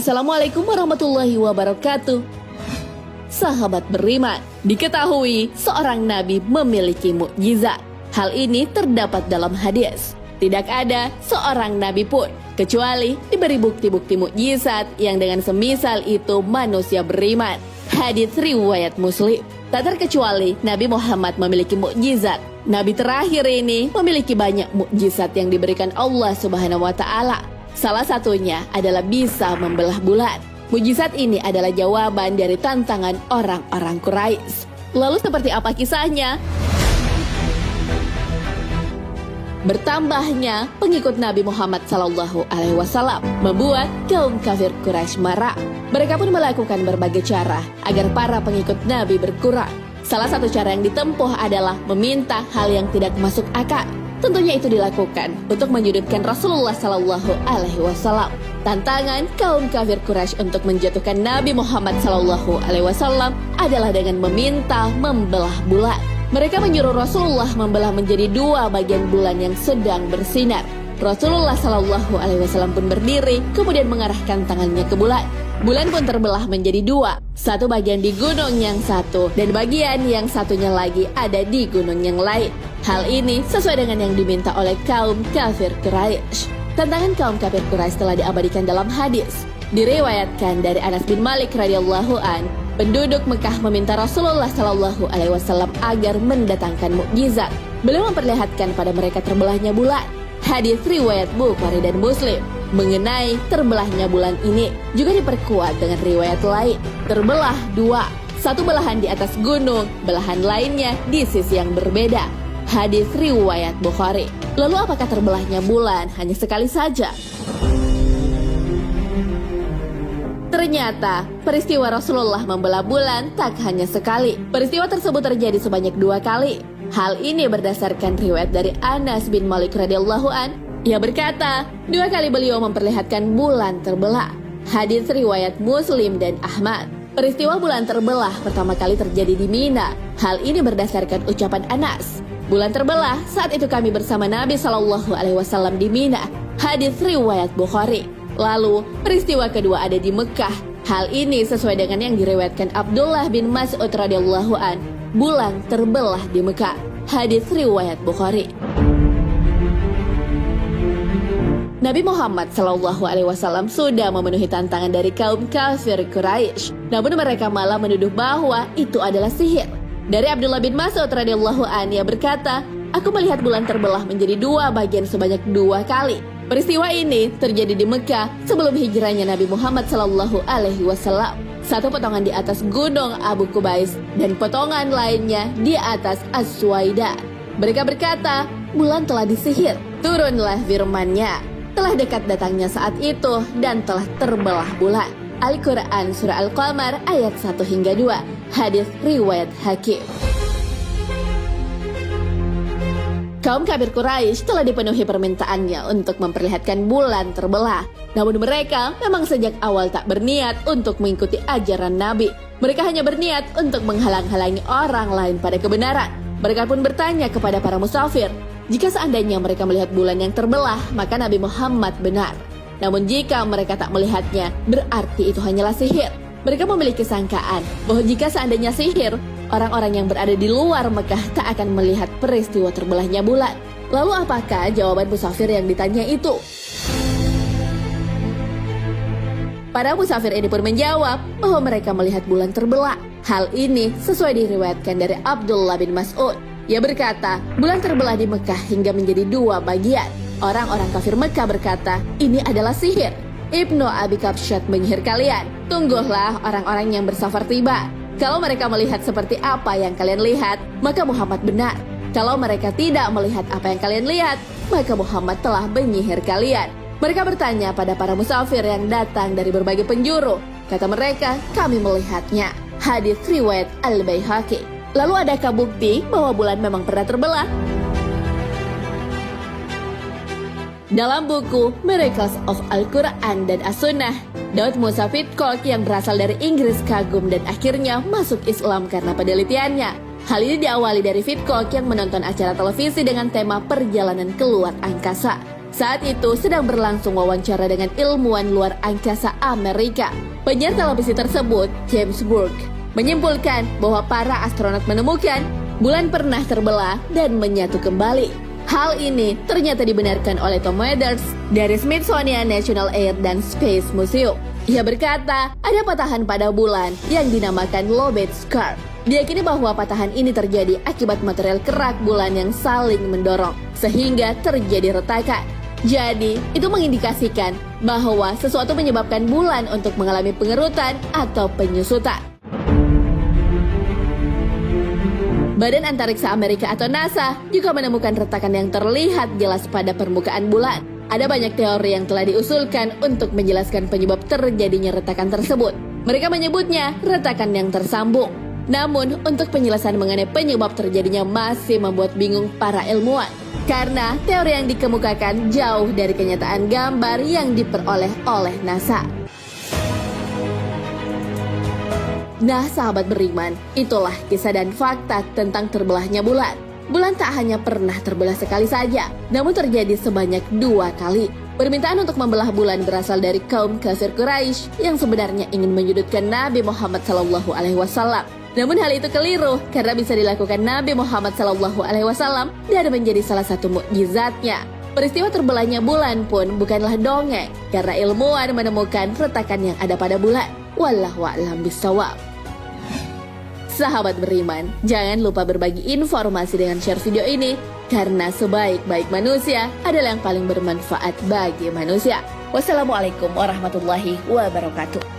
Assalamualaikum warahmatullahi wabarakatuh. Sahabat beriman, diketahui seorang nabi memiliki mukjizat. Hal ini terdapat dalam hadis. Tidak ada seorang nabi pun kecuali diberi bukti-bukti mukjizat yang dengan semisal itu manusia beriman. Hadis riwayat Muslim. Tak terkecuali Nabi Muhammad memiliki mukjizat. Nabi terakhir ini memiliki banyak mukjizat yang diberikan Allah Subhanahu wa taala. Salah satunya adalah bisa membelah bulan. Mukjizat ini adalah jawaban dari tantangan orang-orang Quraisy. Lalu seperti apa kisahnya? Bertambahnya pengikut Nabi Muhammad SAW membuat kaum kafir Quraisy marah. Mereka pun melakukan berbagai cara agar para pengikut Nabi berkurang. Salah satu cara yang ditempuh adalah meminta hal yang tidak masuk akal. Tentunya itu dilakukan untuk menyudutkan Rasulullah SAW. Tantangan kaum kafir Quraisy untuk menjatuhkan Nabi Muhammad SAW adalah dengan meminta membelah bulan. Mereka menyuruh Rasulullah membelah menjadi dua bagian bulan yang sedang bersinar. Rasulullah SAW pun berdiri, kemudian mengarahkan tangannya ke bulan. Bulan pun terbelah menjadi dua. Satu bagian di gunung yang satu, dan bagian yang satunya lagi ada di gunung yang lain. Hal ini sesuai dengan yang diminta oleh kaum kafir Quraisy. Tantangan kaum kafir Quraisy telah diabadikan dalam hadis. Diriwayatkan dari Anas bin Malik radhiyallahu an, penduduk Mekah meminta Rasulullah SAW agar mendatangkan mukjizat. Beliau memperlihatkan pada mereka terbelahnya bulan. Hadis riwayat Bukhari dan Muslim. Mengenai terbelahnya bulan ini juga diperkuat dengan riwayat lain. Terbelah dua, satu belahan di atas gunung, belahan lainnya di sisi yang berbeda. Hadis riwayat Bukhari. Lalu apakah terbelahnya bulan hanya sekali saja? Ternyata peristiwa Rasulullah membelah bulan tak hanya sekali. Peristiwa tersebut terjadi sebanyak 2 kali. Hal ini berdasarkan riwayat dari Anas bin Malik radhiyallahu an. Ia berkata, 2 kali beliau memperlihatkan bulan terbelah. Hadis riwayat Muslim dan Ahmad. Peristiwa bulan terbelah pertama kali terjadi di Mina. Hal ini berdasarkan ucapan Anas. Bulan terbelah saat itu kami bersama Nabi SAW di Mina. Hadis riwayat Bukhari. Lalu peristiwa kedua ada di Mekah. Hal ini sesuai dengan yang diriwayatkan Abdullah bin Mas'ud radhiyallahu an. Bulan terbelah di Mekah. Hadis riwayat Bukhari. Nabi Muhammad SAW sudah memenuhi tantangan dari kaum kafir Quraisy. Namun mereka malah menuduh bahwa itu adalah sihir. Dari Abdullah bin Mas'ud radhiyallahu an, ia berkata, "Aku melihat bulan terbelah menjadi 2 bagian sebanyak 2 kali. Peristiwa ini terjadi di Mekah sebelum hijrahnya Nabi Muhammad SAW. Satu potongan di atas gunung Abu Qubais dan potongan lainnya di atas As-Suwaida." Mereka berkata, "Bulan telah disihir. Turunlah firman-Nya. Telah dekat datangnya saat itu dan telah terbelah bulan." Al-Quran Surah Al-Qamar ayat 1 hingga 2. Hadis riwayat Hakim. Kaum kafir Quraisy telah dipenuhi permintaannya untuk memperlihatkan bulan terbelah. Namun mereka memang sejak awal tak berniat untuk mengikuti ajaran Nabi. Mereka hanya berniat untuk menghalang-halangi orang lain pada kebenaran. Mereka pun bertanya kepada para musafir, jika seandainya mereka melihat bulan yang terbelah, maka Nabi Muhammad benar. Namun jika mereka tak melihatnya, berarti itu hanyalah sihir. Mereka memiliki sangkaan bahwa jika seandainya sihir, orang-orang yang berada di luar Mekah tak akan melihat peristiwa terbelahnya bulan. Lalu apakah jawaban musafir yang ditanya itu? Para musafir ini pun menjawab bahwa mereka melihat bulan terbelah. Hal ini sesuai diriwayatkan dari Abdullah bin Mas'ud. Ia berkata, bulan terbelah di Mekah hingga menjadi 2 bagian. Orang-orang kafir Mekah berkata, "Ini adalah sihir." Ibnu Abi Kabsyat menyihir kalian. Tunggulah orang-orang yang bersafar tiba. Kalau mereka melihat seperti apa yang kalian lihat, maka Muhammad benar. Kalau mereka tidak melihat apa yang kalian lihat, maka Muhammad telah menyihir kalian. Mereka bertanya pada para musafir yang datang dari berbagai penjuru. Kata mereka, "Kami melihatnya." Hadis riwayat Al-Baihaqi. Lalu adakah bukti bahwa bulan memang pernah terbelah? Dalam buku Miracles of Al-Quran dan As-Sunnah, Daud Musa Fitcock yang berasal dari Inggris kagum dan akhirnya masuk Islam karena penelitiannya. Hal ini diawali dari Fitcock yang menonton acara televisi dengan tema perjalanan keluar angkasa. Saat itu sedang berlangsung wawancara dengan ilmuwan luar angkasa Amerika. Penyiar televisi tersebut, James Burke, menyimpulkan bahwa para astronot menemukan bulan pernah terbelah dan menyatu kembali. Hal ini ternyata dibenarkan oleh Tom Weathers dari Smithsonian National Air and Space Museum. Ia berkata, ada patahan pada bulan yang dinamakan lobate scar. Diyakini bahwa patahan ini terjadi akibat material kerak bulan yang saling mendorong, sehingga terjadi retakan. Jadi, itu mengindikasikan bahwa sesuatu menyebabkan bulan untuk mengalami pengerutan atau penyusutan. Badan Antariksa Amerika atau NASA juga menemukan retakan yang terlihat jelas pada permukaan bulan. Ada banyak teori yang telah diusulkan untuk menjelaskan penyebab terjadinya retakan tersebut. Mereka menyebutnya retakan yang tersambung. Namun, untuk penjelasan mengenai penyebab terjadinya masih membuat bingung para ilmuwan. Karena teori yang dikemukakan jauh dari kenyataan gambar yang diperoleh oleh NASA. Nah, sahabat beriman, itulah kisah dan fakta tentang terbelahnya bulan. Bulan tak hanya pernah terbelah sekali saja, namun terjadi sebanyak 2 kali. Permintaan untuk membelah bulan berasal dari kaum kafir Quraisy yang sebenarnya ingin menyudutkan Nabi Muhammad SAW. Namun hal itu keliru karena bisa dilakukan Nabi Muhammad SAW dan menjadi salah satu mukjizatnya. Peristiwa terbelahnya bulan pun bukanlah dongeng karena ilmuwan menemukan retakan yang ada pada bulan. Wallahu a'lam bishawab. Sahabat beriman, jangan lupa berbagi informasi dengan share video ini karena sebaik-baik manusia adalah yang paling bermanfaat bagi manusia. Wassalamualaikum warahmatullahi wabarakatuh.